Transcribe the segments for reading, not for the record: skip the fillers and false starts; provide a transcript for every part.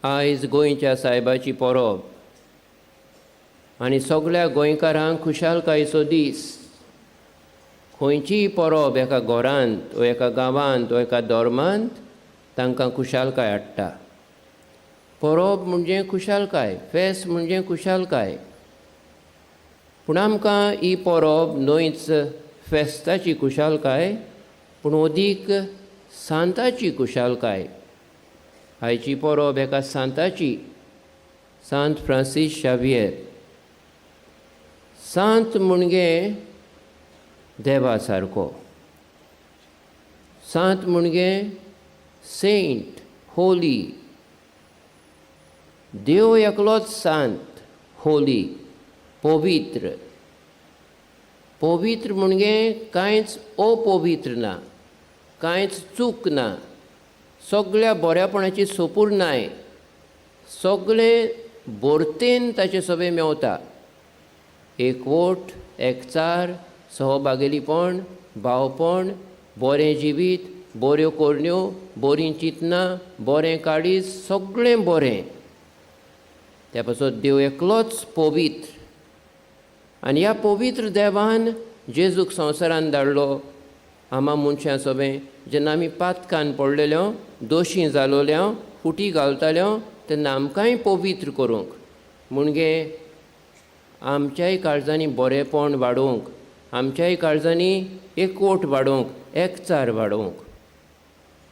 आयज गोंयच्या सायबाची परब आनी सगळ्या गोंयकारांक खुशालकायेचो दीस. खंयचीय परब एका घरांत वा एका गांवांत वा एका धर्मांत तांकां खुशालकाय हाडटा. परब म्हणजे खुशालकाय, फेस्त म्हणजे खुशालकाय. पूण आमकां ही परब न्हयच फेस्ताची खुशालकाय पूण अदीक सांताची खुशालकाय. आयची परब एका सांताची, सांत फ्रांसीस शावियर. सांत म्हणजे देवा सारको. सांत म्हणजे सेंट, होली. देव एकलोच सांत, होली, पवित्र. पवित्र म्हणजे कांयच अपवित्र ना, कांयच चूक ना, सगळ्या बऱ्यापणाची सोपूर्णाय, सगळे बोरतेन ताचे सवे मेवता. एकवट, एकचार, सहभागिलीपण, भावपण, बरें जिवीत, बऱ्यो कोरण्यो, बरीं चिंतनां, बरें काळीज, सगळें बरें. त्या पासून देव एकलोच पवित्र. आनी ह्या पवित्र देवान जेजूक संवसारांत धाडलो आमा मनशां सगळें. जेन्ना आमी पातकान पडलेल्यो, दोशी जालोल्यो, फुटी घालताल्यो, तेन्ना आमकांय पवित्र करूंक, म्हणजे आमच्याय काळजांनी बरेंपण वाडोवंक, आमच्याय काळजांनी एकवट वाडोवंक, एकचार वाडोवंक.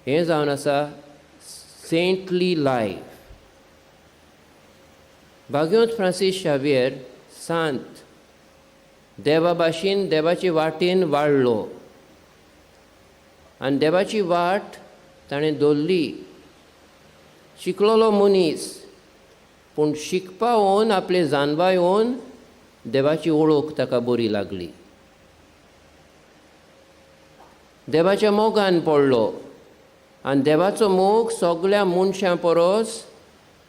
हें जावन आसा सेंटली लायफ. भाग्योंत फ्रांसीस शावियर सांत देवा भाशेन, देवाचे वाटेन वाडलो आनी देवाची वाट ताणें धरली. शिकलोलो मनीस, पूण शिकपा येवन, आपले जानबा येवन देवाची ओळख ताका बरी लागली. देवाच्या मोगान पडलो आनी देवाचो मोग सगळ्या मनशां परस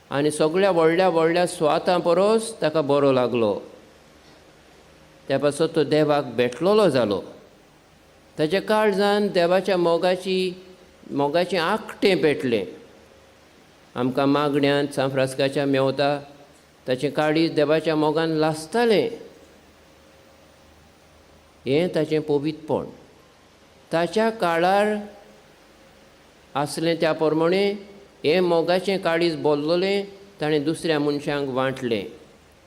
आनी सगळ्या व्हडल्या व्हडल्या सुवातां परस ताका बरो लागलो. त्या पासून तो देवाक भेटलोलो जालो. ताच्या काळजान देवाच्या मोगाचें आखटें पेटलें. आमकां मागण्यांत सांफ्रास्काच्या मेवता, ताचें काळीज देवाच्या मोगान लासतालें. हें ताचें पवित्रपण. ताच्या काळार आसलें त्या प्रमाणे हें मोगाचें काळीज बोल्लोलें ताणें दुसऱ्या मनशांक वांटलें,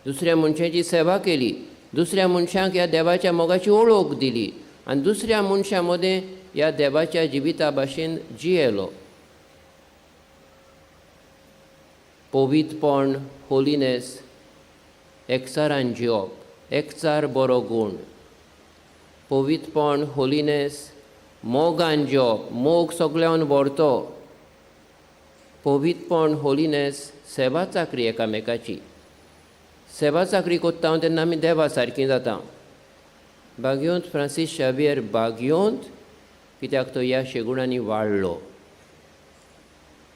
दुसऱ्या मनशांची सेवा केली, दुसऱ्या मनशांक ह्या देवाच्या मोगाची ओळख दिली आनी दुसऱ्या मनशां मदें ह्या देवाच्या जिविता भाशेन जियेलो. पवित्रपण, होलिनेस, एकचारान जिवप, एकचार बरो गूण. पवित्रपण, होलिनेस, मोगान जिवप, मोग सगळ्यान व्हरतो. पवित्रपण, होलिनेस, सेवा चाकरी एकामेकाची. सेवा चाकरी कोत्ता तेन्ना आमी देवा सारकीं जाता. भाग्योंत फ्रांसीस शावियर भाग्योंत, कित्याक तो ह्या शेगुणांनी वाडलो.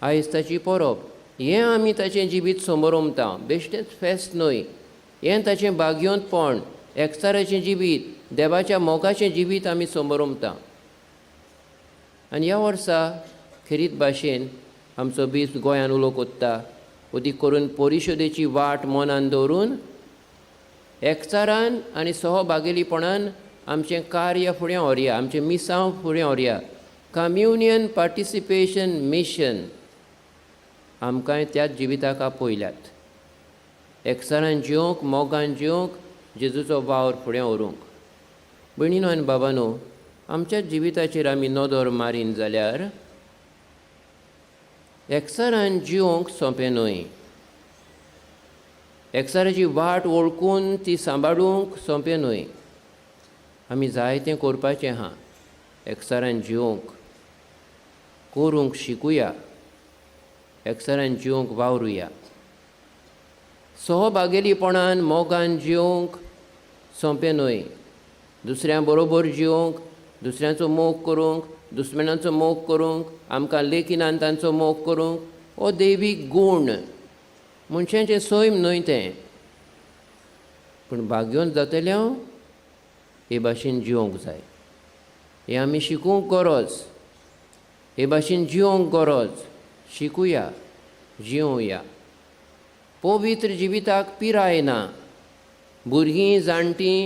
आयज ताची परब. हें आमी ताचें जिवीत समोर उमता, बेश्टेंच फेस्त न्हय. हें ताचें भाग्योंतपण, एकचाराचें जिवीत, देवाच्या मोगाचें जिवीत आमी समोर उमता. आनी ह्या वर्सा खेरीत भाशेन आमचो बीस गोंयांत उलो कोत्ता. अदीक करून परिशदेची वाट मनान दवरून एकचारान आनी सहभागिलीपणान आमचें कार्य फुडें व्हरया, आमचें मिसांव फुडें व्हरया. कम्युनियन पार्टिसिपेशन मिशन आमकांय त्याच जिविताक आपयल्यात. एकचारान जिवंक, मोगान जिवंक, जेजूचो वावर फुडें व्हरूंक. भयणीनो आनी बाबांनो, आमच्याच जिविताचेर आमी नदर मारीन जाल्यार एकचारान जिवंक सोंपें न्हय. एकचाराची वाट वळखून ती सांबाळूंक सोंपें न्हय. आमी जायतें करपाचें आहा. एकचारान जिवंक, करूंक शिकुया, एकचारान जिवंक वावरुया. सहभागिलीपणान, मोगान जिवंक सोंपें न्हय. दुसऱ्यां बरोबर जिवंक, दुसऱ्यांचो मोग करूंक, दुस्मनांचो मोग करूंक, आमकां लेखीनान तांचो मोग करूंक, हो दैवीक गूण. मनशांचें सैम न्हय तें. पूण भाग्योन जातल्या हे भाशेन जिवंक जाय. हें आमी शिकूंक गरज. हे भाशेन जिवंक गरज. शिकुया. जिवया. पवित्र जिविताक पिराय ना. भुरगीं जाणटीं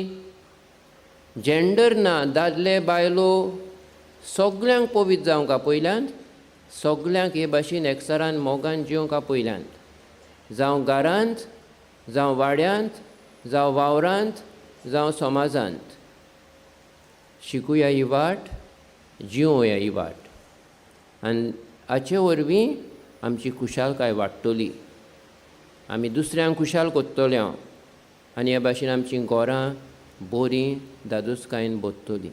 जेंडर ना, दादले बायलो सगल्यांक पवित्र जावंका पयल्यान, सगल्यांक हे भाशेन एकचारान मोगान जिवंका पयल्यान, जावं घरांत, जावं वाड्यांत, जावं वावरांत, जावं समाजांत. शिकुया ही वाट, जिवोया ही वाट, आनी हाचे वरवीं आमची खुशालकाय वाडटली. आमी दुसऱ्यांक खुशाल कोत्तले आनी हे भाशेन आमचीं घोरां बरीं दादोसकायेन बोदतलीं.